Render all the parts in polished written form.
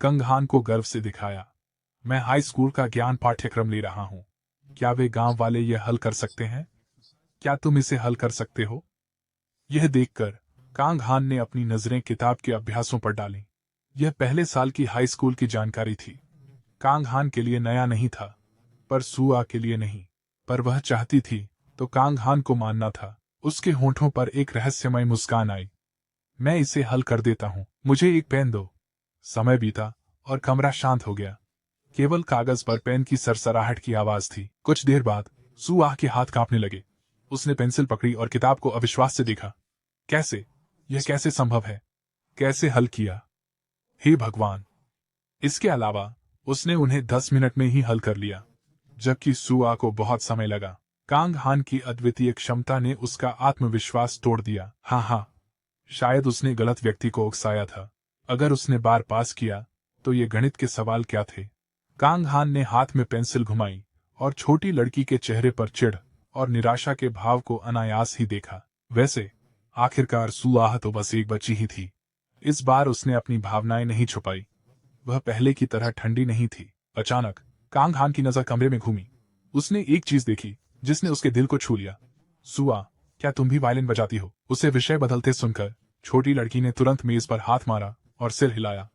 Kong हान को गर्व से दिखाया। मैं हाई स्कूल का ज्ञान पाठ्यक्रम ले रहा हूँ। क्या वे गांव वाले यह हल कर सकते हैं? क्या तुम इसे हल कर सकते हो? यह देखकर कांग हान ने अपनी नजरें किताब के अभ्यासों पर डाली। यह पहले साल की हाई स्कूल की जानकारी थी। कांग हान के लिए नया नहीं था, पर सुआ के लिए नहीं। पर वह चाहती थी तो कांग हान को मानना था। उसके होंठों पर एक रहस्यमय मुस्कान आई। मैं इसे हल कर देता हूँ, मुझे एक पेन दो। समय बीता और कमरा शांत हो गया। केवल कागज पर पेन की सरसराहट की आवाज थी। कुछ देर बाद सुआ के हाथ कांपने लगे। उसने पेंसिल पकड़ी और किताब को अविश्वास से देखा। कैसे? यह कैसे संभव है? कैसे हल किया? हे भगवान! इसके अलावा उसने उन्हें 10 मिनट में ही हल कर लिया, जबकि सुआ को बहुत समय लगा। कांग हान की अद्वितीय क्षमता ने उसका आत्मविश्वास तोड़ दिया। हाँ, शायद उसने गलत व्यक्ति को उकसाया था। अगर उसने बार पास किया तो ये गणित के सवाल क्या थे? कांग हान ने हाथ में पेंसिल घुमाई और छोटी लड़की के चेहरे पर चिढ़ और निराशा के भाव को अनायास ही देखा। वैसे आखिरकार सुआह तो बस एक बच्ची ही थी। इस बार उसने अपनी भावनाएं नहीं छुपाई। वह पहले की तरह ठंडी नहीं थी। अचानक कांग हान की नजर कमरे में घूमी। उसने एक चीज देखी जिसने उसके दिल को छू लिया। सुआ, क्या तुम भी वायलिन बजाती हो? उसे विषय बदलते सुनकर छोटी लड़की ने तुरंत मेज पर हाथ मारा और सिर हिलाया।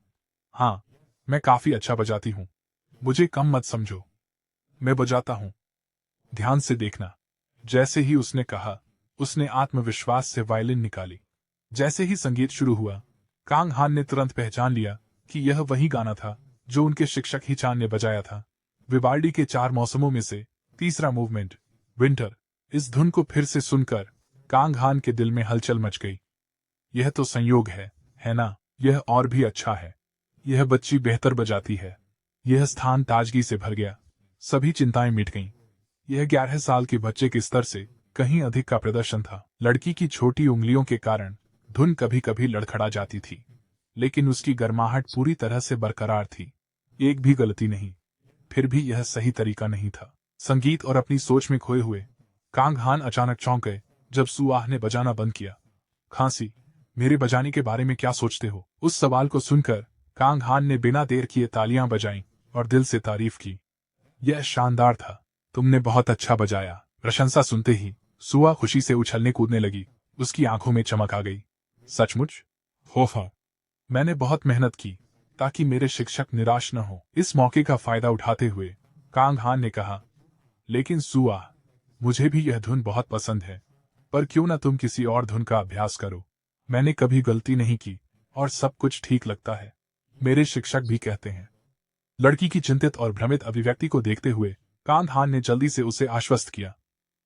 हाँ, मैं काफी अच्छा बजाती हूँ। मुझे कम मत समझो। मैं बजाता हूँ। ध्यान से देखना। जैसे ही उसने कहा, उसने आत्मविश्वास से वायलिन निकाली। जैसे ही संगीत शुरू हुआ, कांग हान ने तुरंत पहचान लिया कि यह वही गाना था जो उनके शिक्षक हिचान ने बजाया था। विवाल्डी के 4 मौसमों में से तीसरा मूवमेंट, विंटर। इस धुन को फिर से सुनकर कांग हान के दिल में हलचल मच गई। यह तो संयोग है ना? यह और भी अच्छा है। यह बच्ची बेहतर बजाती है। यह स्थान ताजगी से भर गया। सभी चिंताएं मिट गईं। यह 11 साल के बच्चे के स्तर से कहीं अधिक का प्रदर्शन था। लड़की की छोटी उंगलियों के कारण धुन कभी कभी लड़खड़ा जाती थी, लेकिन उसकी गर्माहट पूरी तरह से बरकरार थी। एक भी गलती नहीं। फिर भी यह सही तरीका नहीं था। संगीत और अपनी सोच में खोए हुए कांग हान अचानक चौंक गए जब सुआह ने बजाना बंद किया। खांसी, मेरे बजाने के बारे में क्या सोचते हो? उस सवाल को सुनकर कांग हान ने बिना देर किए तालियां बजाईं और दिल से तारीफ की। यह शानदार था। तुमने बहुत अच्छा बजाया। प्रशंसा सुनते ही सुआ खुशी से उछलने कूदने लगी। उसकी आंखों में चमक आ गई। सचमुच? हो। मैंने बहुत मेहनत की ताकि मेरे शिक्षक निराश न हो। इस मौके का फायदा उठाते हुए कांग हान ने कहा, लेकिन सुआ, मुझे भी यह धुन बहुत पसंद है। पर क्यों न तुम किसी और धुन का अभ्यास करो? मैंने कभी गलती नहीं की और सब कुछ ठीक लगता है। मेरे शिक्षक भी कहते हैं। लड़की की चिंतित और भ्रमित अभिव्यक्ति को देखते हुए कांग हान ने जल्दी से उसे आश्वस्त किया।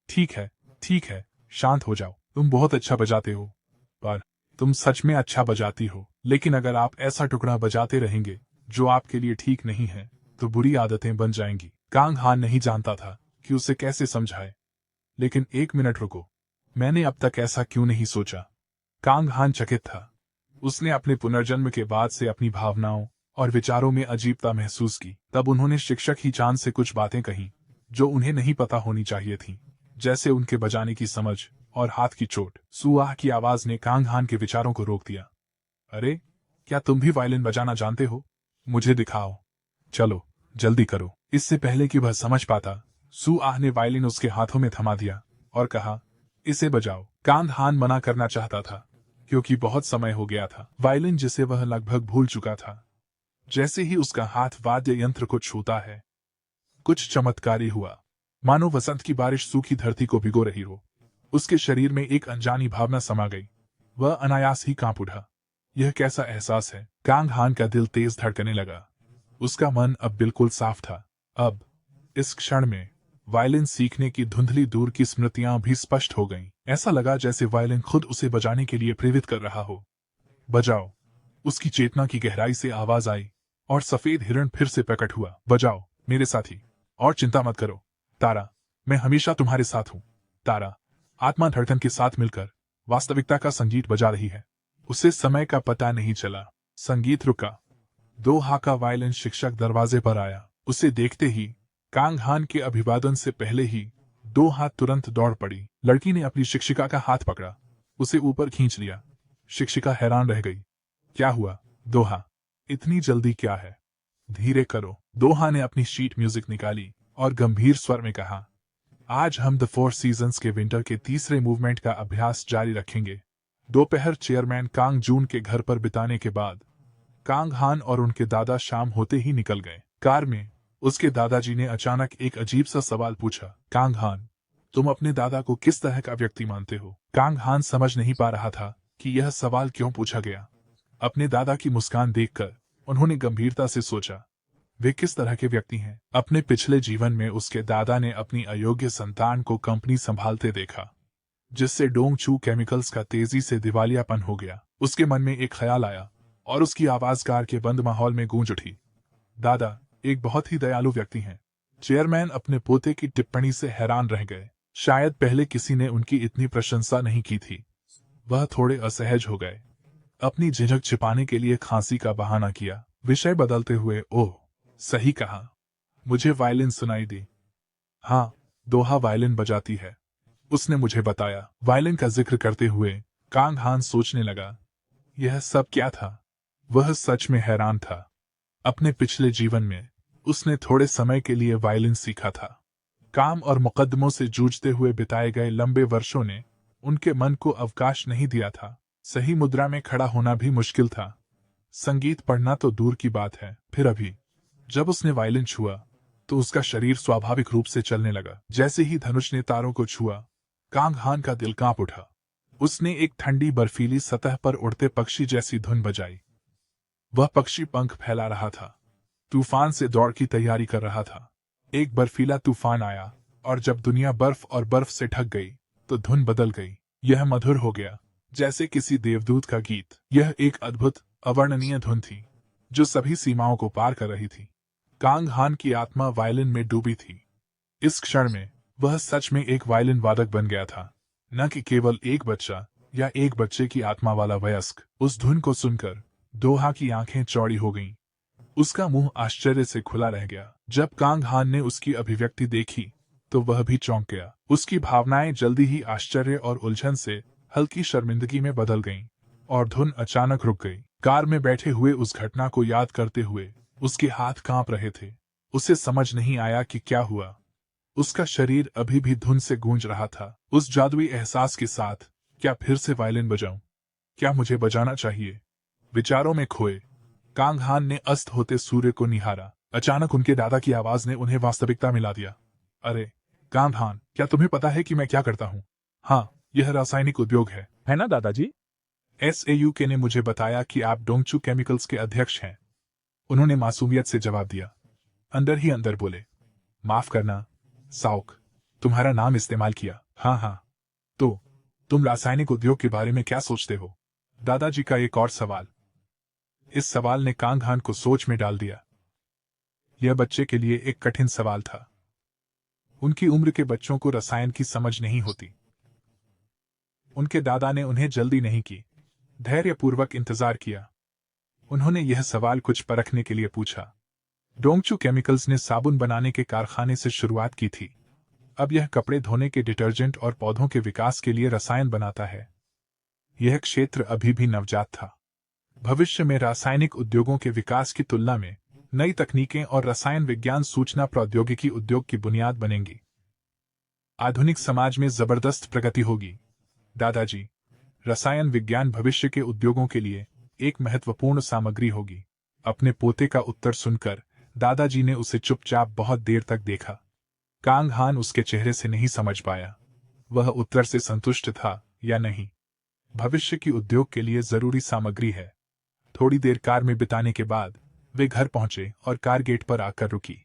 ठीक है, शांत हो जाओ। तुम बहुत अच्छा बजाते हो। पर तुम सच में अच्छा बजाती हो। लेकिन अगर आप ऐसा टुकड़ा बजाते रहेंगे जो आपके लिए ठीक नहीं है, तो बुरी आदतें बन जाएंगी। कांग हान नहीं जानता था कि उसे कैसे समझाए। लेकिन 1 मिनट रुको, मैंने अब तक ऐसा क्यों नहीं सोचा? कांग हान चकित था। उसने अपने पुनर्जन्म के बाद से अपनी भावनाओं और विचारों में अजीबता महसूस की। तब उन्होंने शिक्षक ही चांद से कुछ बातें कहीं जो उन्हें नहीं पता होनी चाहिए थी, जैसे उनके बजाने की समझ और हाथ की चोट। सुआह की आवाज ने कांग हान के विचारों को रोक दिया। अरे, क्या तुम भी वायलिन बजाना जानते हो? मुझे दिखाओ। चलो, जल्दी करो। इससे पहले कि वह समझ पाता, सुआह ने वायलिन उसके हाथों में थमा दिया और कहा, इसे बजाओ। कांग हान मना करना चाहता था, क्योंकि बहुत समय हो गया था। वायलिन जिसे वह लगभग भूल चुका था। जैसे ही उसका हाथ वाद्य यंत्र को छूता है, कुछ चमत्कारी हुआ। मानो वसंत की बारिश सूखी धरती को भिगो रही हो। उसके शरीर में एक अनजानी भावना समा गई। वह अनायास ही कांप उठा। यह कैसा एहसास है? कांग हान का दिल तेज धड़कने लगा। उसका मन अब बिल्कुल साफ था। अब इस क्षण में वायलिन सीखने की धुंधली दूर की स्मृतियां भी स्पष्ट हो गईं। ऐसा लगा जैसे वायलिन खुद उसे बजाने के लिए प्रेरित कर रहा हो। बजाओ। उसकी चेतना की गहराई से आवाज आई और सफेद हिरण फिर से प्रकट हुआ। बजाओ मेरे साथी, और चिंता मत करो। तारा, मैं हमेशा तुम्हारे साथ हूँ। तारा आत्मा धड़कन के साथ मिलकर वास्तविकता का संगीत बजा रही है। उसे समय का पता नहीं चला। संगीत रुका। 2 हाका वायलिन शिक्षक दरवाजे पर आया। उसे देखते ही कांग हान के अभिवादन से पहले ही 2 हाथ तुरंत दौड़ पड़ी। लड़की ने अपनी शिक्षिका का हाथ पकड़ा, उसे ऊपर खींच लिया। शिक्षिका हैरान रह गई। क्या हुआ? 2 हाथ? इतनी जल्दी क्या है? धीरे करो। दोहा ने अपनी शीट म्यूजिक निकाली और गंभीर स्वर में कहा, आज हम द फोर सीजन्स के विंटर के तीसरे मूवमेंट का अभ्यास जारी रखेंगे। दोपहर चेयरमैन कांग जून के घर पर बिताने के बाद कांग हान और उनके दादा शाम होते ही निकल गए। कार में उसके दादाजी ने अचानक एक अजीब सा सवाल पूछा, कांग हान, तुम अपने दादा को किस तरह का व्यक्ति मानते हो? कांग हान समझ नहीं पा रहा था कि यह सवाल क्यों पूछा गया। अपने दादा की मुस्कान देखकर उन्होंने गंभीरता से सोचा, वे किस तरह के व्यक्ति हैं? अपने पिछले जीवन में उसके दादा ने अपनी अयोग्य संतान को कंपनी संभालते देखा, जिससे डोंगचू केमिकल्स का तेजी से दिवालियापन हो गया। उसके मन में एक ख्याल आया और उसकी आवाज कार के बंद माहौल में गूंज उठी, दादा एक बहुत ही दयालु व्यक्ति हैं। चेयरमैन अपने पोते की टिप्पणी से हैरान रह गए। शायद पहले किसी ने उनकी इतनी प्रशंसा नहीं की थी। वह थोड़े असहज हो गए। अपनी झिझक छिपाने के लिए खांसी का बहाना किया। विषय बदलते हुए, ओह सही कहा, मुझे वायलिन सुनाई दी। हाँ, दोहा वायलिन बजाती है, उसने मुझे बताया। वायलिन का जिक्र करते हुए कांग हान सोचने लगा, यह सब क्या था? वह सच में हैरान था। अपने पिछले जीवन में उसने थोड़े समय के लिए वायलिन सीखा था। काम और मुकदमों से जूझते हुए बिताए गए लंबे वर्षों ने उनके मन को अवकाश नहीं दिया था। सही मुद्रा में खड़ा होना भी मुश्किल था। संगीत पढ़ना तो दूर की बात है। फिर अभी जब उसने वायलिन छुआ तो उसका शरीर स्वाभाविक रूप से चलने लगा। जैसे ही धनुष ने तारों को छुआ, कांग हान का दिल कांप उठा। उसने एक ठंडी बर्फीली सतह पर उड़ते पक्षी जैसी धुन बजाई। वह पक्षी पंख फैला रहा था, तूफान से दौड़ की तैयारी कर रहा था। एक बर्फीला तूफान आया और जब दुनिया बर्फ और बर्फ से ढक गई तो धुन बदल गई। यह मधुर हो गया, जैसे किसी देवदूत का गीत। यह एक अद्भुत अवर्णनीय धुन थी जो सभी सीमाओं को पार कर रही थी। कांग हान की आत्मा वायलिन में डूबी थी। इस क्षण में वह सच में एक वायलिन वादक बन गया था, न कि केवल एक बच्चा या एक बच्चे की आत्मा वाला वयस्क। उस धुन को सुनकर दोहा की आंखें चौड़ी हो गईं। उसका मुंह आश्चर्य से खुला रह गया। जब कांग हान ने उसकी अभिव्यक्ति देखी तो वह भी चौंक गया। उसकी भावनाएं जल्दी ही आश्चर्य और उलझन से हल्की शर्मिंदगी में बदल गईं और धुन अचानक रुक गई। कार में बैठे हुए उस घटना को याद करते हुए उसके हाथ कांप रहे थे। उसे समझ नहीं आया कि क्या हुआ। उसका शरीर अभी भी धुन से गूंज रहा था। उस जादुई एहसास के साथ, क्या फिर से वायलिन बजाऊं? क्या मुझे बजाना चाहिए? विचारों में खोए कांग हान ने अस्त होते सूर्य को निहारा। अचानक उनके दादा की आवाज ने उन्हें वास्तविकता में ला दिया। अरे कांग हान, क्या तुम्हें पता है कि मैं क्या करता हूँ? हाँ, यह रासायनिक उद्योग है ना दादाजी? SAUK ने मुझे बताया कि आप डोंगचू केमिकल्स के अध्यक्ष हैं। उन्होंने मासूमियत से जवाब दिया। अंदर ही अंदर बोले, माफ करना साउक, तुम्हारा नाम इस्तेमाल किया। हाँ, तो तुम रासायनिक उद्योग के बारे में क्या सोचते हो? दादाजी का एक और सवाल। इस सवाल ने कांग हान को सोच में डाल दिया। यह बच्चे के लिए एक कठिन सवाल था। उनकी उम्र के बच्चों को रसायन की समझ नहीं होती। उनके दादा ने उन्हें जल्दी नहीं की, धैर्यपूर्वक इंतजार किया। उन्होंने यह सवाल कुछ परखने के लिए पूछा। डोंगचू केमिकल्स ने साबुन बनाने के कारखाने से शुरुआत की थी। अब यह कपड़े धोने के डिटर्जेंट और पौधों के विकास के लिए रसायन बनाता है। यह क्षेत्र अभी भी नवजात था। भविष्य में रासायनिक उद्योगों के विकास की तुलना में नई तकनीकें और रसायन विज्ञान सूचना प्रौद्योगिकी उद्योग की बुनियाद बनेंगी। आधुनिक समाज में जबरदस्त प्रगति होगी। दादाजी, रसायन विज्ञान भविष्य के उद्योगों के लिए एक महत्वपूर्ण सामग्री होगी। अपने पोते का उत्तर सुनकर दादाजी ने उसे चुपचाप बहुत देर तक देखा। कांग हान उसके चेहरे से नहीं समझ पाया, वह उत्तर से संतुष्ट था या नहीं। भविष्य की उद्योग के लिए जरूरी सामग्री है। थोड़ी देर कार में बिताने के बाद वे घर पहुंचे और कार गेट पर आकर रुकी।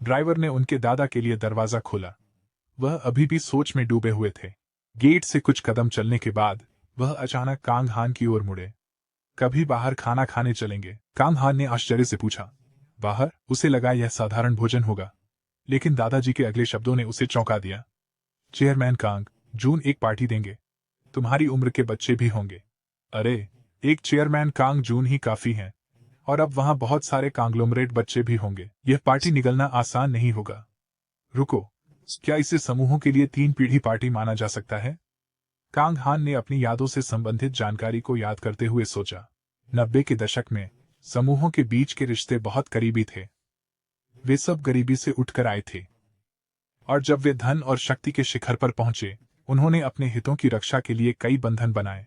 ड्राइवर ने उनके दादा के लिए दरवाजा खोला। वह अभी भी सोच में डूबे हुए थे। गेट से कुछ कदम चलने के बाद वह अचानक कांग हान की ओर मुड़े। कभी बाहर खाना खाने चलेंगे? कांग हान ने आश्चर्य से पूछा। बाहर? उसे लगा यह साधारण भोजन होगा, लेकिन दादाजी के अगले शब्दों ने उसे चौंका दिया। चेयरमैन कांग जून एक पार्टी देंगे, तुम्हारी उम्र के बच्चे भी होंगे। अरे, एक चेयरमैन कांग जून ही काफी हैं, और अब वहां बहुत सारे कांग्लोमरेट बच्चे भी होंगे। यह पार्टी निगलना आसान नहीं होगा। रुको, क्या इसे समूहों के लिए 3 पीढ़ी पार्टी माना जा सकता है? कांग हान ने अपनी यादों से संबंधित जानकारी को याद करते हुए सोचा। 90 के दशक में समूहों के बीच के रिश्ते बहुत करीबी थे। वे सब गरीबी से उठकर आए थे, और जब वे धन और शक्ति के शिखर पर पहुंचे, उन्होंने अपने हितों की रक्षा के लिए कई बंधन बनाए।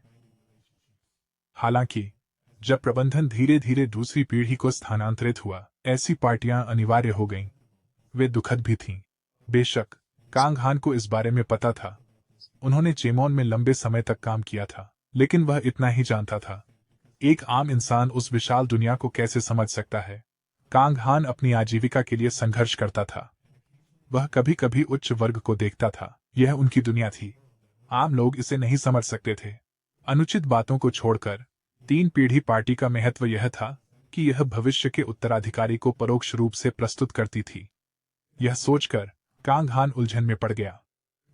हालांकि जब प्रबंधन धीरे धीरे दूसरी पीढ़ी को स्थानांतरित हुआ, ऐसी पार्टियां अनिवार्य हो गईं। वे दुखद भी थीं। बेशक कांग हान को इस बारे में पता था। उन्होंने चेमोन में लंबे समय तक काम किया था, लेकिन वह इतना ही जानता था। एक आम इंसान उस विशाल दुनिया को कैसे समझ सकता है। कांग हान अपनी आजीविका के लिए संघर्ष करता था। वह कभी कभी उच्च वर्ग को देखता था, यह उनकी दुनिया थी। आम लोग इसे नहीं समझ सकते थे। अनुचित बातों को छोड़कर 3 पीढ़ी पार्टी का महत्व यह था कि यह भविष्य के उत्तराधिकारी को परोक्ष रूप से प्रस्तुत करती थी। यह सोचकर कांग हान उलझन में पड़ गया।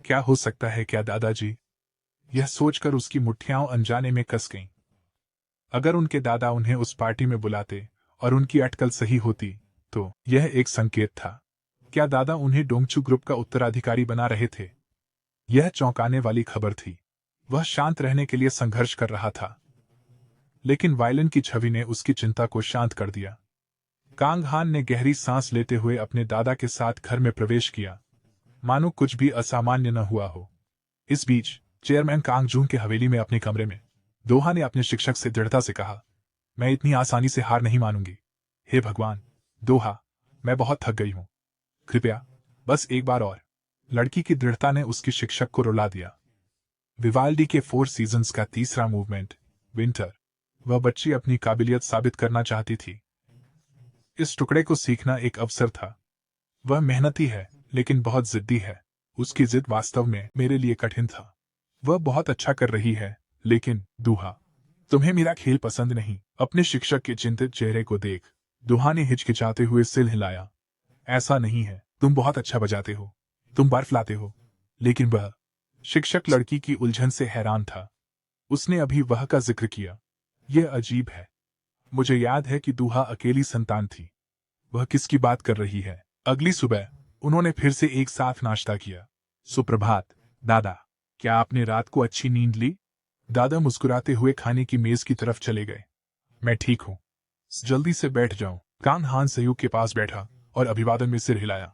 क्या हो सकता है क्या दादाजी? यह सोचकर उसकी मुट्ठियां अनजाने में कस गईं। अगर उनके दादा उन्हें उस पार्टी में बुलाते और उनकी अटकल सही होती, तो यह एक संकेत था। क्या दादा उन्हें डोंगचू ग्रुप का उत्तराधिकारी बना रहे थे? यह चौंकाने वाली खबर थी। वह शांत रहने के लिए संघर्ष कर रहा था, लेकिन वायलिन की छवि ने उसकी चिंता को शांत कर दिया। कांग हान ने गहरी सांस लेते हुए अपने दादा के साथ घर में प्रवेश किया, मानो कुछ भी असामान्य न हुआ हो। इस बीच चेयरमैन कांग जून के हवेली में अपने कमरे में दोहा ने अपने शिक्षक से दृढ़ता से कहा, मैं इतनी आसानी से हार नहीं मानूंगी। हे भगवान, दोहा, मैं बहुत थक गई हूं। कृपया बस एक बार और। लड़की की दृढ़ता ने उसके शिक्षक को रुला दिया। विवाल्डी के 4 सीजन्स का तीसरा मूवमेंट, विंटर। वह बच्ची अपनी काबिलियत साबित करना चाहती थी। इस टुकड़े को सीखना एक अवसर था। वह मेहनती है, लेकिन बहुत जिद्दी है। उसकी जिद वास्तव में मेरे लिए कठिन था। वह बहुत अच्छा कर रही है, लेकिन दूहा, तुम्हें मेरा खेल पसंद नहीं। अपने शिक्षक के चिंतित चेहरे को देख दूहा ने हिचकिचाते हुए सिर हिलाया। ऐसा नहीं है, तुम बहुत अच्छा बजाते हो, तुम बर्फ लाते हो। लेकिन वह शिक्षक लड़की की उलझन से हैरान था। उसने अभी वह का जिक्र किया। यह अजीब है। मुझे याद है कि दूहा अकेली संतान थी। वह किसकी बात कर रही है? अगली सुबह उन्होंने फिर से एक साथ नाश्ता किया। सुप्रभात दादा, क्या आपने रात को अच्छी नींद ली? दादा मुस्कुराते हुए खाने की मेज की तरफ चले गए। मैं ठीक हूँ, जल्दी से बैठ जाऊं। कांग हान सयूक के पास बैठा और अभिवादन में सिर हिलाया।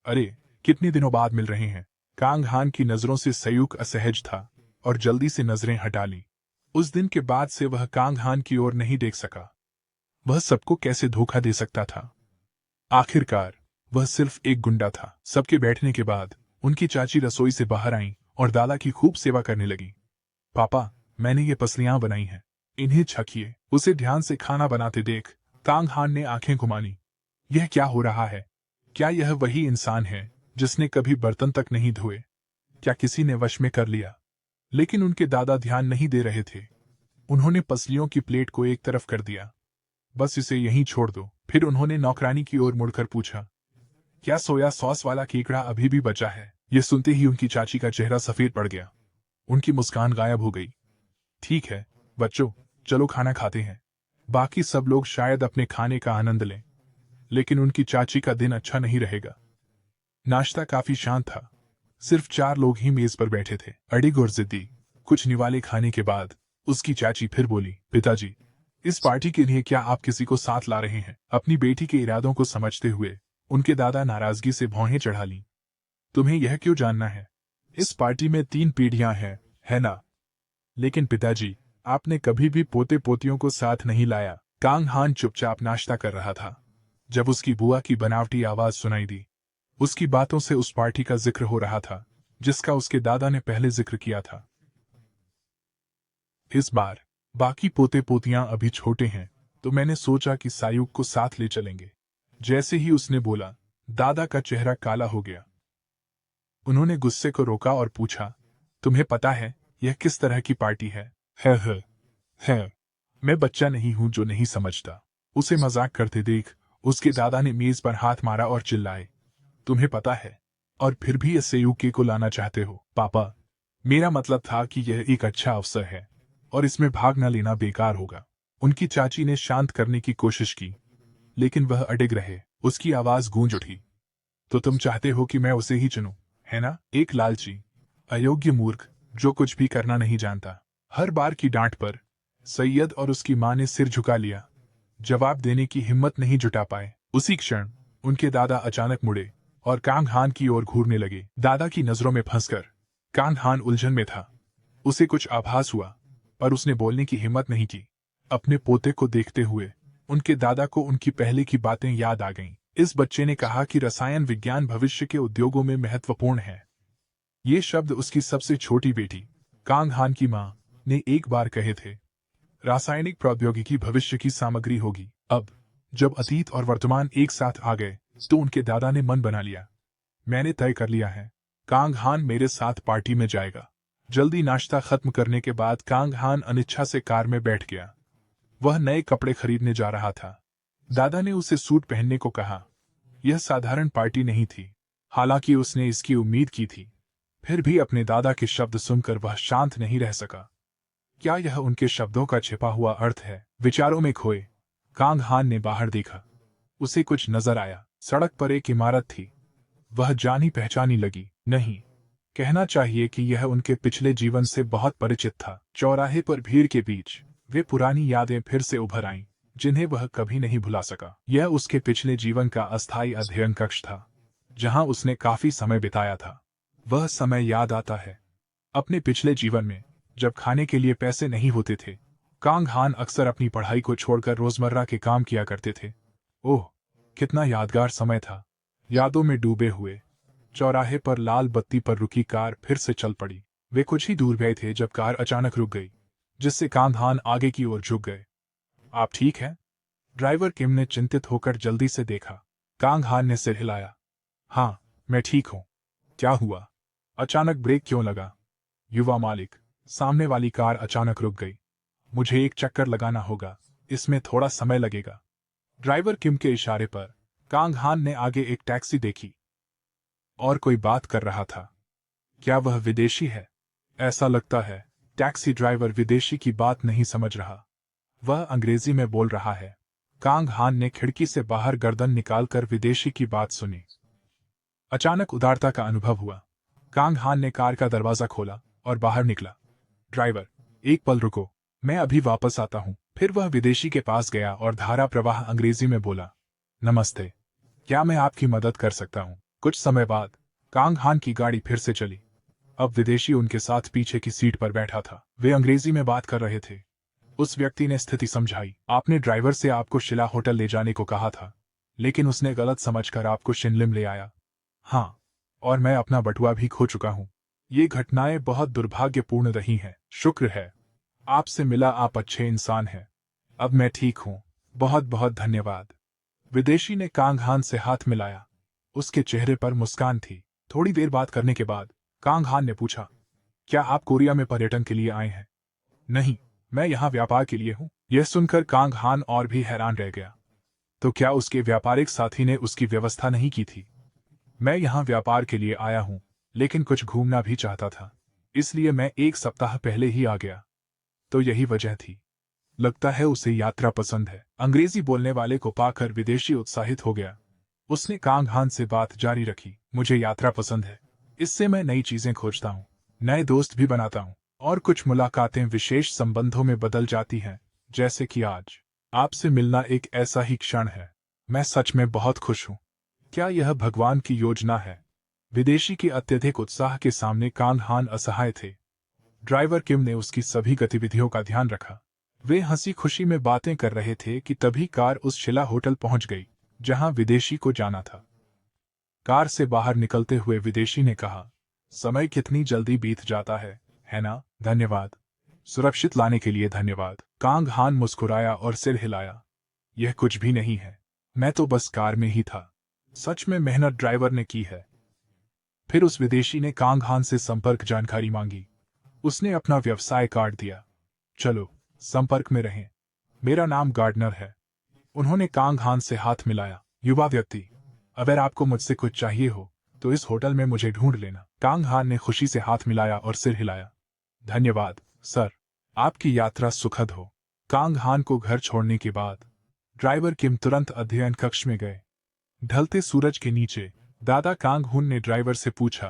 अरे, कितने दिनों बाद मिल रहे हैं। कांग हान की नजरों से सयूक असहज था और जल्दी से नजरें हटा ली। उस दिन के बाद से वह कांग हान की ओर नहीं देख सका। वह सबको कैसे धोखा दे सकता था? आखिरकार वह सिर्फ एक गुंडा था। सबके बैठने के बाद उनकी चाची रसोई से बाहर आईं और दादा की खूब सेवा करने लगी। पापा, मैंने ये पसलियां बनाई हैं, इन्हें छकिए। उसे ध्यान से खाना बनाते देख कांग हान ने आंखें घुमानी। यह क्या हो रहा है? क्या यह वही इंसान है जिसने कभी बर्तन तक नहीं धोए? क्या किसी ने वश में कर लिया? लेकिन उनके दादा ध्यान नहीं दे रहे थे। उन्होंने पसलियों की प्लेट को एक तरफ कर दिया। बस इसे यहीं छोड़ दो। फिर उन्होंने नौकरानी की ओर मुड़कर पूछा, क्या सोया सॉस वाला केकड़ा अभी भी बचा है? यह सुनते ही उनकी चाची का चेहरा सफेद पड़ गया। उनकी मुस्कान गायब हो गई। ठीक है बच्चों, चलो खाना खाते हैं। बाकी सब लोग शायद अपने खाने का आनंद लें, लेकिन उनकी चाची का दिन अच्छा नहीं रहेगा। नाश्ता काफी शांत था। सिर्फ 4 लोग ही मेज पर बैठे थे, अड़िग और जिद्दी। कुछ निवाले खाने के बाद उसकी चाची फिर बोली, पिताजी, इस पार्टी के लिए क्या आप किसी को साथ ला रहे हैं? अपनी बेटी के इरादों को समझते हुए उनके दादा नाराजगी से भौहें चढ़ा लीं। तुम्हें यह क्यों जानना है? इस पार्टी में 3 पीढ़ियां हैं, है ना? लेकिन पिताजी, आपने कभी भी पोते पोतियों को साथ नहीं लाया। कांग हान चुपचाप नाश्ता कर रहा था। जब उसकी बुआ की बनावटी आवाज सुनाई दी, उसकी बातों से उस पार्टी का जिक्र हो रहा था जिसका उसके दादा ने पहले जिक्र किया था। इस बार बाकी पोते पोतियां अभी छोटे हैं, तो मैंने सोचा कि सायुक को साथ ले चलेंगे। जैसे ही उसने बोला, दादा का चेहरा काला हो गया। उन्होंने गुस्से को रोका और पूछा, तुम्हें पता है यह किस तरह की पार्टी है? है। मैं बच्चा नहीं हूं जो नहीं समझता। उसे मजाक करते देख उसके दादा ने मेज पर हाथ मारा और चिल्लाए, तुम्हें पता है, और फिर भी इस यूके को लाना चाहते हो? पापा, मेरा मतलब था कि यह एक अच्छा अवसर है और इसमें भाग न लेना बेकार होगा। उनकी चाची ने शांत करने की कोशिश की, लेकिन वह अडिग रहे। उसकी आवाज गूंज उठी, तो तुम चाहते हो कि मैं उसे ही चुनूं, है ना? एक लालची, अयोग्य मूर्ख जो कुछ भी करना नहीं जानता। हर बार की डांट पर सैयद और उसकी मां ने सिर झुका लिया। जवाब देने की हिम्मत नहीं जुटा पाए। उसी क्षण उनके दादा अचानक मुड़े और कांग हान की ओर घूरने लगे। दादा की नजरों में फंसकर कांग हान उलझन में था। उसे कुछ आभास हुआ, पर उसने बोलने की हिम्मत नहीं की। अपने पोते को देखते हुए उनके दादा को उनकी पहले की बातें याद आ गईं। इस बच्चे ने कहा कि रसायन विज्ञान भविष्य के उद्योगों में महत्वपूर्ण है। ये शब्द उसकी सबसे छोटी बेटी कांग हान की मां ने एक बार कहे थे। रासायनिक प्रौद्योगिकी भविष्य की सामग्री होगी। अब जब अतीत और वर्तमान एक साथ आ गए तो उनके दादा ने मन बना लिया। मैंने तय कर लिया है, कांग हान मेरे साथ पार्टी में जाएगा। जल्दी नाश्ता खत्म करने के बाद कांग हान अनिच्छा से कार में बैठ गया। वह नए कपड़े खरीदने जा रहा था। दादा ने उसे सूट पहनने को कहा। यह साधारण पार्टी नहीं थी, हालांकि उसने इसकी उम्मीद की थी। फिर भी अपने दादा के शब्द सुनकर वह शांत नहीं रह सका। क्या यह उनके शब्दों का छिपा हुआ अर्थ है? विचारों में खोए कांग हान ने बाहर देखा। उसे कुछ नजर आया। सड़क पर एक इमारत थी। वह जानी पहचानी लगी। नहीं, कहना चाहिए कि यह उनके पिछले जीवन से बहुत परिचित था। चौराहे पर भीड़ के बीच वे पुरानी यादें फिर से उभर आईं, जिन्हें वह कभी नहीं भुला सका। यह उसके पिछले जीवन का अस्थायी अध्ययन कक्ष था, जहां उसने काफी समय बिताया था। वह समय याद आता है। अपने पिछले जीवन में जब खाने के लिए पैसे नहीं होते थे, कांग हान अक्सर अपनी पढ़ाई को छोड़कर रोजमर्रा के काम किया करते थे। ओह, कितना यादगार समय था। यादों में डूबे हुए चौराहे पर लाल बत्ती पर रुकी कार फिर से चल पड़ी। वे कुछ ही दूर गए थे जब कार अचानक रुक गई, जिससे कांग हान आगे की ओर झुक गए। आप ठीक हैं? ड्राइवर किम ने चिंतित होकर जल्दी से देखा। कांग हान ने सिर हिलाया। हाँ, मैं ठीक हूँ। क्या हुआ? अचानक ब्रेक क्यों लगा? युवा मालिक, सामने वाली कार अचानक रुक गई। मुझे एक चक्कर लगाना होगा, इसमें थोड़ा समय लगेगा। ड्राइवर किम के इशारे पर कांग हान ने आगे एक टैक्सी देखी और कोई बात कर रहा था। क्या वह विदेशी है? ऐसा लगता है। टैक्सी ड्राइवर विदेशी की बात नहीं समझ रहा। वह अंग्रेजी में बोल रहा है। कांग हान ने खिड़की से बाहर गर्दन निकालकर विदेशी की बात सुनी। अचानक उदारता का अनुभव हुआ। कांग हान ने कार का दरवाजा खोला और बाहर निकला। ड्राइवर, एक पल रुको, मैं अभी वापस आता हूँ। फिर वह विदेशी के पास गया और धारा प्रवाह अंग्रेजी में बोला, नमस्ते, क्या मैं आपकी मदद कर सकता हूँ? कुछ समय बाद कांग हान की गाड़ी फिर से चली। अब विदेशी उनके साथ पीछे की सीट पर बैठा था। वे अंग्रेजी में बात कर रहे थे। उस व्यक्ति ने स्थिति समझाई। आपने ड्राइवर से आपको शिला होटल ले जाने को कहा था, लेकिन उसने गलत समझकर आपको शिनलिम ले आया। हाँ, और मैं अपना बटुआ भी खो चुका हूँ। ये घटनाएं बहुत दुर्भाग्यपूर्ण रही हैं। शुक्र है आपसे मिला, आप अच्छे इंसान हैं। अब मैं ठीक हूँ। बहुत बहुत धन्यवाद। विदेशी ने कांग हान से हाथ मिलाया। उसके चेहरे पर मुस्कान थी। थोड़ी देर बात करने के बाद कांग हान ने पूछा, क्या आप कोरिया में पर्यटन के लिए आए हैं? नहीं, मैं यहाँ व्यापार के लिए हूँ। यह सुनकर कांग हान और भी हैरान रह गया। तो क्या उसके व्यापारिक साथी ने उसकी व्यवस्था नहीं की थी? मैं यहाँ व्यापार के लिए आया हूँ, लेकिन कुछ घूमना भी चाहता था, इसलिए मैं एक सप्ताह पहले ही आ गया। तो यही वजह थी। लगता है उसे यात्रा पसंद है। अंग्रेजी बोलने वाले को पाकर विदेशी उत्साहित हो गया। उसने कांग हान से बात जारी रखी। मुझे यात्रा पसंद है। इससे मैं नई चीजें खोजता हूँ, नए दोस्त भी बनाता हूँ, और कुछ मुलाकातें विशेष संबंधों में बदल जाती हैं, जैसे कि आज आपसे मिलना एक ऐसा ही क्षण है। मैं सच में बहुत खुश हूँ। क्या यह भगवान की योजना है? विदेशी के अत्यधिक उत्साह के सामने कांग हान असहाय थे। ड्राइवर किम ने उसकी सभी गतिविधियों का ध्यान रखा। वे हंसी खुशी में बातें कर रहे थे कि तभी कार उस शिला होटल पहुंच गई जहां विदेशी को जाना था। कार से बाहर निकलते हुए विदेशी ने कहा, समय कितनी जल्दी बीत जाता है ना? धन्यवाद। सुरक्षित लाने के लिए धन्यवाद। कांग हान मुस्कुराया और सिर हिलाया। यह कुछ भी नहीं है, मैं तो बस कार में ही था। सच में मेहनत ड्राइवर ने की है। फिर उस विदेशी ने कांग हान से संपर्क जानकारी मांगी। उसने अपना व्यवसाय कार्ड दिया। चलो, संपर्क में रहें। मेरा नाम गार्डनर है। उन्होंने कांग हान से हाथ मिलाया। युवा व्यक्ति, अगर आपको मुझसे कुछ चाहिए हो तो इस होटल में मुझे ढूंढ लेना। कांग हान ने खुशी से हाथ मिलाया और सिर हिलाया। धन्यवाद सर, आपकी यात्रा सुखद हो। कांग हान को घर छोड़ने के बाद ड्राइवर किम तुरंत अध्ययन कक्ष में गए। ढलते सूरज के नीचे दादा कांग हुन ने ड्राइवर से पूछा,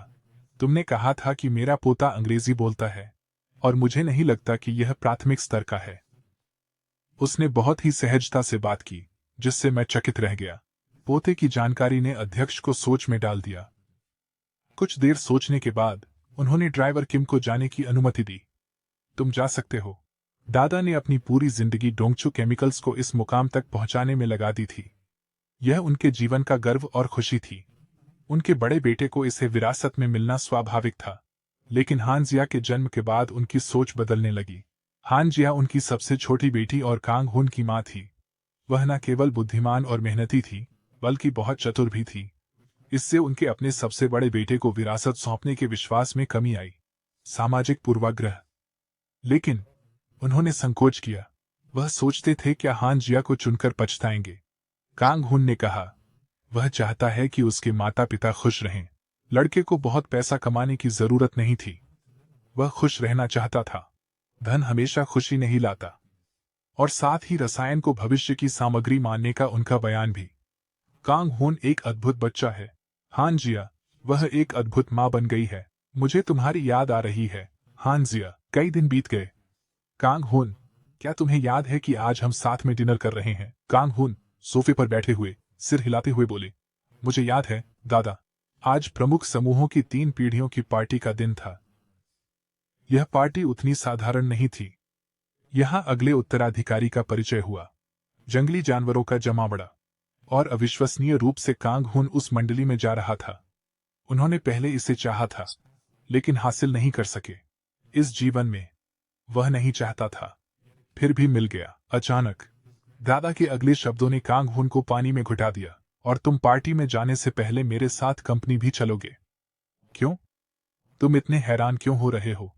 तुमने कहा था कि मेरा पोता अंग्रेजी बोलता है, और मुझे नहीं लगता कि यह प्राथमिक स्तर का है। उसने बहुत ही सहजता से बात की, जिससे मैं चकित रह गया। पोते की जानकारी ने अध्यक्ष को सोच में डाल दिया। कुछ देर सोचने के बाद उन्होंने ड्राइवर किम को जाने की अनुमति दी। तुम जा सकते हो। दादा ने अपनी पूरी जिंदगी डोंगचू केमिकल्स को इस मुकाम तक पहुंचाने में लगा दी थी। यह उनके जीवन का गर्व और खुशी थी। उनके बड़े बेटे को इसे विरासत में मिलना स्वाभाविक था। लेकिन हानजिया के जन्म के बाद उनकी सोच बदलने लगी। हानजिया उनकी सबसे छोटी बेटी और कांग हुन की मां थी। वह न केवल बुद्धिमान और मेहनती थी, बल्कि बहुत चतुर भी थी। इससे उनके अपने सबसे बड़े बेटे को विरासत सौंपने के विश्वास में कमी आई। सामाजिक पूर्वाग्रह। लेकिन उन्होंने संकोच किया। वह सोचते थे क्या हानजिया को चुनकर पछताएंगे। कांग हुन ने कहा, वह चाहता है कि उसके माता पिता खुश रहें। लड़के को बहुत पैसा कमाने की जरूरत नहीं थी। वह खुश रहना चाहता था। धन हमेशा खुशी नहीं लाता। और साथ ही रसायन को भविष्य की सामग्री मानने का उनका बयान भी। कांग हुन एक अद्भुत बच्चा है। हानजिया, वह एक अद्भुत माँ बन गई है। मुझे तुम्हारी याद आ रही है। हानजिया, कई दिन बीत गए। कांग हुन, क्या तुम्हें याद है कि आज हम साथ में डिनर कर रहे हैं? कांग हुन सोफे पर बैठे हुए सिर हिलाते हुए बोले, मुझे याद है दादा। आज प्रमुख समूहों की 3 पीढ़ियों की पार्टी का दिन था। यह पार्टी उतनी साधारण नहीं थी। यहाँ अगले उत्तराधिकारी का परिचय हुआ, जंगली जानवरों का जमावड़ा, और अविश्वसनीय रूप से कांग हुन उस मंडली में जा रहा था। उन्होंने पहले इसे चाहा था, लेकिन हासिल नहीं कर सके। इस जीवन में वह नहीं चाहता था, फिर भी मिल गया। अचानक दादा के अगले शब्दों ने कांग हुन को पानी में घुटा दिया। और तुम पार्टी में जाने से पहले मेरे साथ कंपनी भी चलोगे? क्यों? तुम इतने हैरान क्यों हो रहे हो?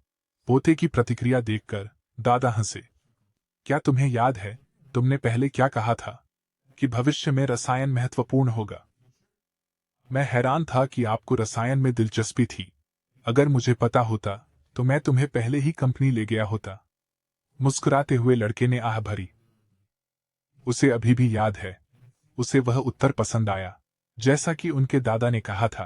पोते की प्रतिक्रिया देखकर दादा हंसे। क्या तुम्हें याद है तुमने पहले क्या कहा था कि भविष्य में रसायन महत्वपूर्ण होगा? मैं हैरान था कि आपको रसायन में दिलचस्पी थी। अगर मुझे पता होता तो मैं तुम्हें पहले ही कंपनी ले गया होता। मुस्कुराते हुए लड़के ने आह भरी। उसे अभी भी याद है। उसे वह उत्तर पसंद आया, जैसा कि उनके दादा ने कहा था।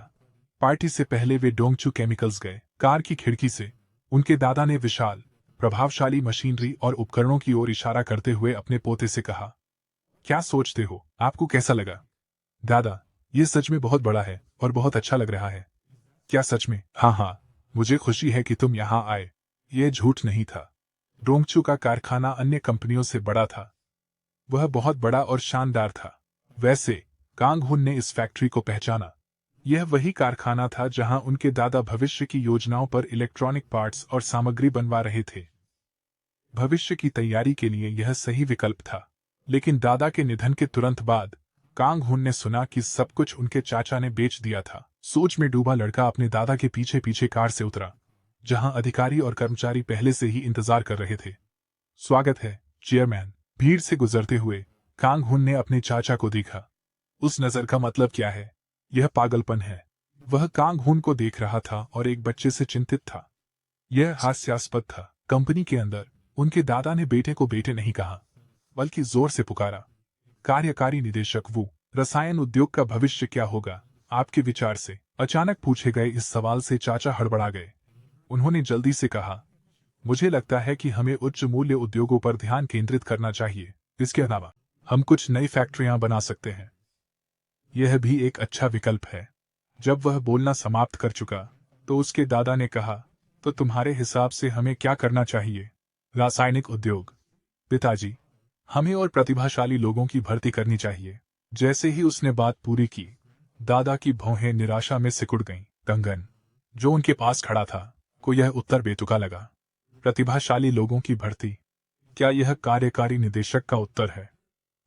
पार्टी से पहले वे डोंगचू केमिकल्स गए। कार की खिड़की से उनके दादा ने विशाल, प्रभावशाली मशीनरी और उपकरणों की ओर इशारा करते हुए अपने पोते से कहा, क्या सोचते हो? आपको कैसा लगा? दादा, ये सच में बहुत बड़ा है और बहुत अच्छा लग रहा है। क्या सच में? हाँ, मुझे खुशी है कि तुम यहाँ आए। यह झूठ नहीं था। डोंगचू का कारखाना अन्य कंपनियों से बड़ा था। वह बहुत बड़ा और शानदार था। वैसे कांग हुन ने इस फैक्ट्री को पहचाना। यह वही कारखाना था जहां उनके दादा भविष्य की योजनाओं पर इलेक्ट्रॉनिक पार्ट्स और सामग्री बनवा रहे थे। भविष्य की तैयारी के लिए यह सही विकल्प था। लेकिन दादा के निधन के तुरंत बाद कांग हुन ने सुना कि सब कुछ उनके चाचा ने बेच दिया था। सोच में डूबा लड़का अपने दादा के पीछे पीछे कार से उतरा, जहां अधिकारी और कर्मचारी पहले से ही इंतजार कर रहे थे। स्वागत है चेयरमैन। भीड़ से गुजरते हुए कांग हुन ने अपने चाचा को देखा। उस नजर का मतलब क्या है? यह पागलपन है। वह कांग हुन को देख रहा था और एक बच्चे से चिंतित था। यह हास्यास्पद था। कंपनी के अंदर उनके दादा ने बेटे को बेटे नहीं कहा, बल्कि जोर से पुकारा, कार्यकारी निदेशक वू, रसायन उद्योग का भविष्य क्या होगा आपके विचार से? अचानक पूछे गए इस सवाल से चाचा हड़बड़ा गए। उन्होंने जल्दी से कहा, मुझे लगता है कि हमें उच्च मूल्य उद्योगों पर ध्यान केंद्रित करना चाहिए। इसके अलावा हम कुछ नई फैक्ट्रियां बना सकते हैं। यह भी एक अच्छा विकल्प है। जब वह बोलना समाप्त कर चुका तो उसके दादा ने कहा, तो तुम्हारे हिसाब से हमें क्या करना चाहिए? रासायनिक उद्योग। पिताजी, हमें और प्रतिभाशाली लोगों की भर्ती करनी चाहिए। जैसे ही उसने बात पूरी की, दादा की भौहें निराशा में सिकुड़ गईं। तंगन, जो उनके पास खड़ा था, को यह उत्तर बेतुका लगा। प्रतिभाशाली लोगों की भर्ती? क्या यह कार्यकारी निदेशक का उत्तर है?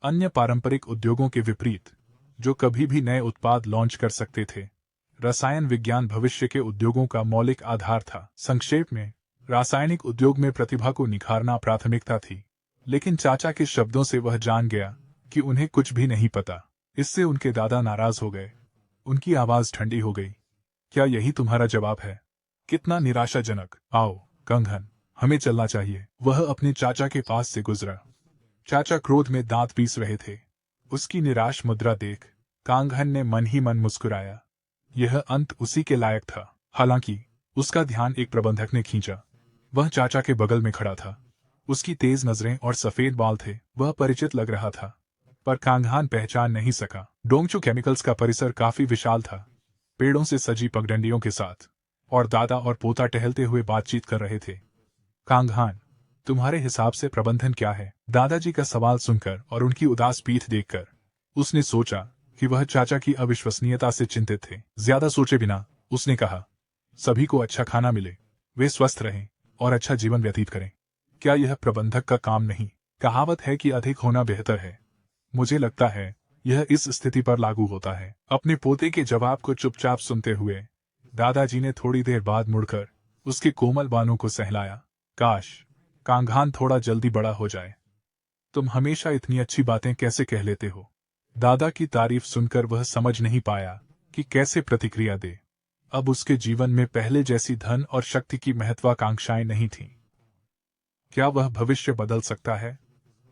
अन्य पारंपरिक उद्योगों के विपरीत, जो कभी भी नए उत्पाद लॉन्च कर सकते थे, रसायन विज्ञान भविष्य के उद्योगों का मौलिक आधार था। संक्षेप में, रासायनिक उद्योग में प्रतिभा को निखारना प्राथमिकता थी। लेकिन चाचा के शब्दों से वह जान गया कि उन्हें कुछ भी नहीं पता। इससे उनके दादा नाराज हो गए। उनकी आवाज ठंडी हो गई। क्या यही तुम्हारा जवाब है? कितना निराशाजनक। आओ कंगन, हमें चलना चाहिए। वह अपने चाचा के पास से गुजरा। चाचा क्रोध में दांत पीस रहे थे। उसकी निराश मुद्रा देख कांगहन ने मन ही मन मुस्कुराया। यह अंत उसी के लायक था। हालांकि उसका ध्यान एक प्रबंधक ने खींचा। वह चाचा के बगल में खड़ा था। उसकी तेज नजरें और सफेद बाल थे, वह परिचित लग रहा था, पर कांगहान पहचान नहीं सका। डोंगचू केमिकल्स का परिसर काफी विशाल था, पेड़ों से सजी पगडंडियों के साथ, और दादा और पोता टहलते हुए बातचीत कर रहे थे। कांगहान, तुम्हारे हिसाब से प्रबंधन क्या है? दादाजी का सवाल सुनकर और उनकी उदास पीठ देखकर उसने सोचा कि वह चाचा की अविश्वसनीयता से चिंतित थे। ज्यादा सोचे बिना उसने कहा, सभी को अच्छा खाना मिले, वे स्वस्थ रहें और अच्छा जीवन व्यतीत करें। क्या यह प्रबंधक का काम नहीं? कहावत है कि अधिक होना बेहतर है। मुझे लगता है यह इस स्थिति पर लागू होता है। अपने पोते के जवाब को चुपचाप सुनते हुए दादाजी ने थोड़ी देर बाद मुड़कर उसके कोमल बालों को सहलाया। काश कांगहान थोड़ा जल्दी बड़ा हो जाए। तुम हमेशा इतनी अच्छी बातें कैसे कह लेते हो? दादा की तारीफ सुनकर वह समझ नहीं पाया कि कैसे प्रतिक्रिया दे। अब उसके जीवन में पहले जैसी धन और शक्ति की महत्वाकांक्षाएं नहीं थीं। क्या वह भविष्य बदल सकता है?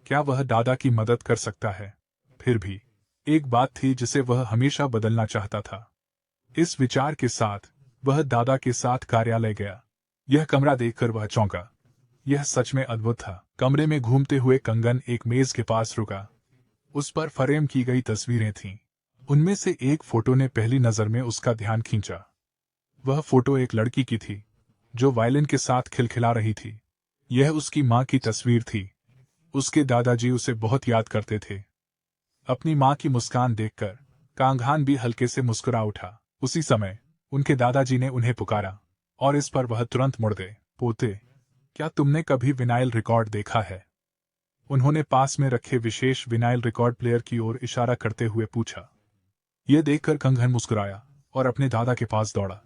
क्या वह दादा की मदद कर सकता है? फिर भी एक बात थी जिसे वह हमेशा बदलना चाहता था। इस विचार के साथ वह दादा के साथ कार्यालय गया। यह कमरा देखकर वह चौंका। यह सच में अद्भुत था। कमरे में घूमते हुए कंगन एक मेज के पास रुका। उस पर फ्रेम की गई तस्वीरें थीं। उनमें से एक फोटो ने पहली नजर में उसका ध्यान खींचा। वह फोटो एक लड़की की थी जो वायलिन के साथ खिलखिला रही थी। यह उसकी माँ की तस्वीर थी। उसके दादाजी उसे बहुत याद करते थे। अपनी माँ की मुस्कान देखकर कांगहान भी हल्के से मुस्कुरा उठा। उसी समय उनके दादाजी ने उन्हें पुकारा और इस पर वह तुरंत मुड़ गए। पोते, क्या तुमने कभी विनाइल रिकॉर्ड देखा है? उन्होंने पास में रखे विशेष विनाइल रिकॉर्ड प्लेयर की ओर इशारा करते हुए पूछा। यह देखकर कंगन मुस्कुराया और अपने दादा के पास दौड़ा।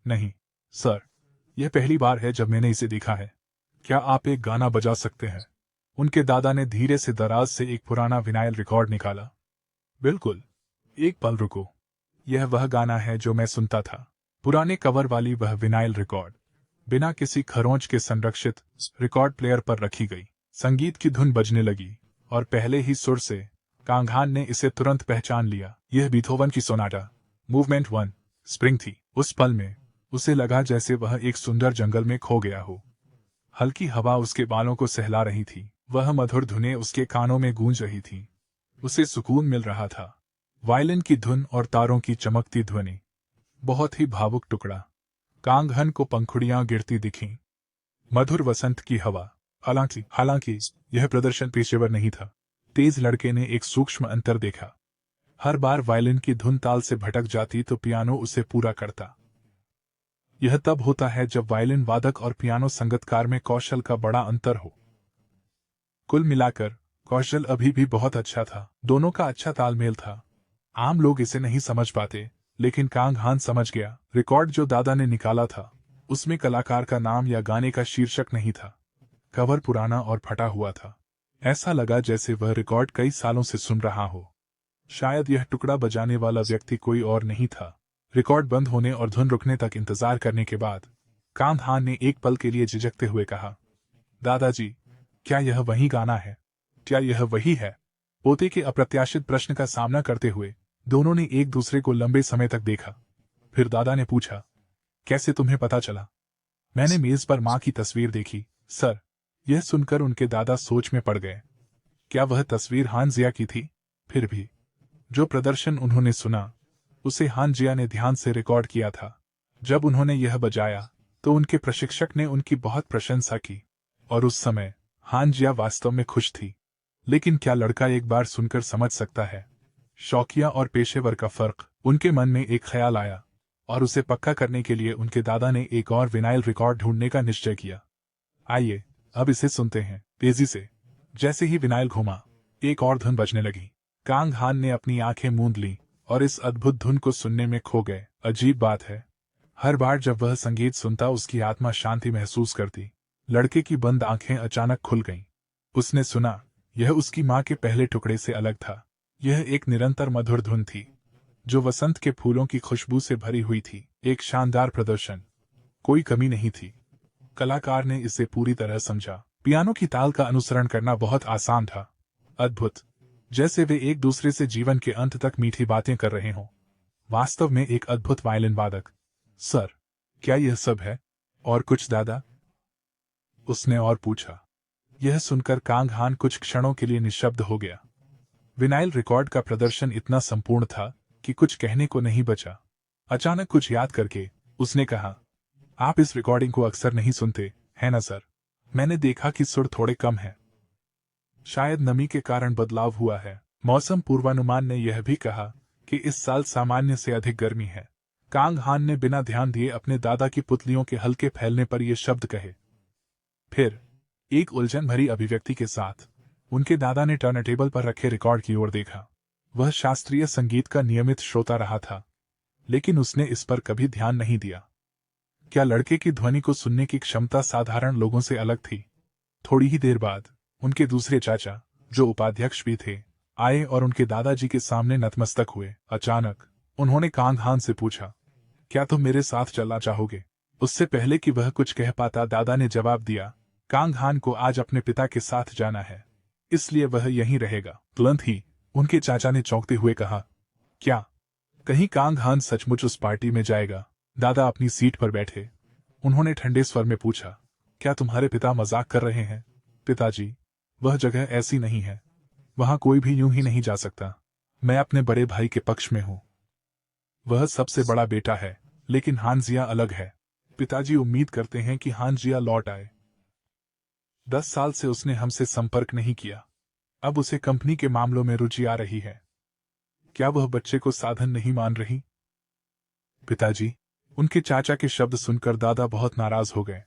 नहीं सर, यह पहली बार है जब मैंने इसे देखा है। क्या आप एक गाना बजा सकते हैं? उनके दादा ने धीरे से दराज से एक पुराना विनाइल रिकॉर्ड निकाला। बिल्कुल, एक पल रुको। यह वह गाना है जो मैं सुनता था। पुराने कवर वाली वह विनाइल रिकॉर्ड बिना किसी खरोंच के संरक्षित रिकॉर्ड प्लेयर पर रखी गई। संगीत की धुन बजने लगी और पहले ही सुर से कांगहान ने इसे तुरंत पहचान लिया। यह बीथोवन की सोनाटा मूवमेंट 1 स्प्रिंग थी। उस पल में उसे लगा जैसे वह एक सुंदर जंगल में खो गया हो। हल्की हवा उसके बालों को सहला रही थी। वह मधुर धुनें उसके कानों में गूंज रही थीं। उसे सुकून मिल रहा था। वायलिन की धुन और तारों की चमकती ध्वनि, बहुत ही भावुक टुकड़ा। कांगहन को पंखुड़ियां गिरती दिखीं। मधुर वसंत की हवा। हालांकि यह प्रदर्शन पेशेवर नहीं था। तेज लड़के ने एक सूक्ष्म अंतर देखा। हर बार वायलिन की धुन ताल से भटक जाती तो पियानो उसे पूरा करता। यह तब होता है जब वायलिन वादक और पियानो संगतकार में कौशल का बड़ा अंतर हो। कुल मिलाकर कौशल अभी भी बहुत अच्छा था। दोनों का अच्छा तालमेल था। आम लोग इसे नहीं समझ पाते, लेकिन कांगहान समझ गया। रिकॉर्ड जो दादा ने निकाला था उसमें कलाकार का नाम या गाने का शीर्षक नहीं था। कवर पुराना और फटा हुआ था। ऐसा लगा जैसे वह रिकॉर्ड कई सालों से सुन रहा हो। शायद यह टुकड़ा बजाने वाला व्यक्ति कोई और नहीं था। रिकॉर्ड बंद होने और धुन रुकने तक इंतजार करने के बाद कांगहान ने एक पल के लिए झिझकते हुए कहा, दादाजी, क्या यह वही गाना है? क्या यह वही है? पोते के अप्रत्याशित प्रश्न का सामना करते हुए दोनों ने एक दूसरे को लंबे समय तक देखा। फिर दादा ने पूछा, कैसे तुम्हें पता चला? मैंने मेज पर माँ की तस्वीर देखी, सर। यह सुनकर उनके दादा सोच में पड़ गए। क्या वह तस्वीर हानजिया की थी? फिर भी जो प्रदर्शन उन्होंने सुना उसे हानजिया ने ध्यान से रिकॉर्ड किया था। जब उन्होंने यह बजाया तो उनके प्रशिक्षक ने उनकी बहुत प्रशंसा की और उस समय हानजिया वास्तव में खुश थी। लेकिन क्या लड़का एक बार सुनकर समझ सकता है? शौकिया और पेशेवर का फर्क। उनके मन में एक ख्याल आया और उसे पक्का करने के लिए उनके दादा ने एक और विनाइल रिकॉर्ड ढूंढने का निश्चय किया। आइए अब इसे सुनते हैं। तेजी से जैसे ही विनाइल घूमा, एक और धुन बजने लगी। कांगहान ने अपनी आंखें मूंद ली और इस अद्भुत धुन को सुनने में खो गए। अजीब बात है, हर बार जब वह संगीत सुनता उसकी आत्मा शांति महसूस करती। लड़के की बंद आंखें अचानक खुल गईं। उसने सुना, यह उसकी माँ के पहले टुकड़े से अलग था। यह एक निरंतर मधुर धुन थी जो वसंत के फूलों की खुशबू से भरी हुई थी। एक शानदार प्रदर्शन, कोई कमी नहीं थी। कलाकार ने इसे पूरी तरह समझा। पियानो की ताल का अनुसरण करना बहुत आसान था। अद्भुत, जैसे वे एक दूसरे से जीवन के अंत तक मीठी बातें कर रहे हों। वास्तव में एक अद्भुत वायलिन वादक। सर, क्या यह सब है? और कुछ दादा? उसने और पूछा। यह सुनकर कांग हान कुछ क्षणों के लिए निशब्द हो गया। विनाइल रिकॉर्ड का प्रदर्शन इतना संपूर्ण था कि कुछ कहने को नहीं बचा। अचानक कुछ याद करके उसने कहा, आप इस रिकॉर्डिंग को अक्सर नहीं सुनते, है ना सर? मैंने देखा कि सुर थोड़े कम है। शायद नमी के कारण बदलाव हुआ है। मौसम पूर्वानुमान ने यह भी कहा कि इस साल सामान्य से अधिक गर्मी है। कांग हान ने बिना ध्यान दिए अपने दादा की पुतलियों के हल्के फैलने पर ये शब्द कहे। फिर एक उलझन भरी अभिव्यक्ति के साथ उनके दादा ने टर्नटेबल पर रखे रिकॉर्ड की ओर देखा। वह शास्त्रीय संगीत का नियमित श्रोता रहा था, लेकिन उसने इस पर कभी ध्यान नहीं दिया। क्या लड़के की ध्वनि को सुनने की क्षमता साधारण लोगों से अलग थी? थोड़ी ही देर बाद उनके दूसरे चाचा, जो उपाध्यक्ष भी थे, आए और उनके दादाजी के सामने नतमस्तक हुए। अचानक उन्होंने कांग हान से पूछा, क्या तुम मेरे साथ चलना चाहोगे? उससे पहले कि वह कुछ कह पाता, दादा ने जवाब दिया, कांग हान को आज अपने पिता के साथ जाना है, इसलिए वह यहीं रहेगा। तुरंत ही उनके चाचा ने चौंकते हुए कहा, क्या? कहीं कांग हान सचमुच उस पार्टी में जाएगा? दादा अपनी सीट पर बैठे। उन्होंने ठंडे स्वर में पूछा, क्या तुम्हारे पिता मजाक कर रहे हैं? पिताजी, वह जगह ऐसी नहीं है, वहां कोई भी यूं ही नहीं जा सकता। मैं अपने बड़े भाई के पक्ष में हूं। वह सबसे बड़ा बेटा है, लेकिन हानजिया अलग है। पिताजी उम्मीद करते हैं कि हानजिया लौट आए। 10 साल से उसने हमसे संपर्क नहीं किया। अब उसे कंपनी के मामलों में रुचि आ रही है। क्या वह बच्चे को साधन नहीं मान रही? पिताजी, उनके चाचा के शब्द सुनकर दादा बहुत नाराज हो गए।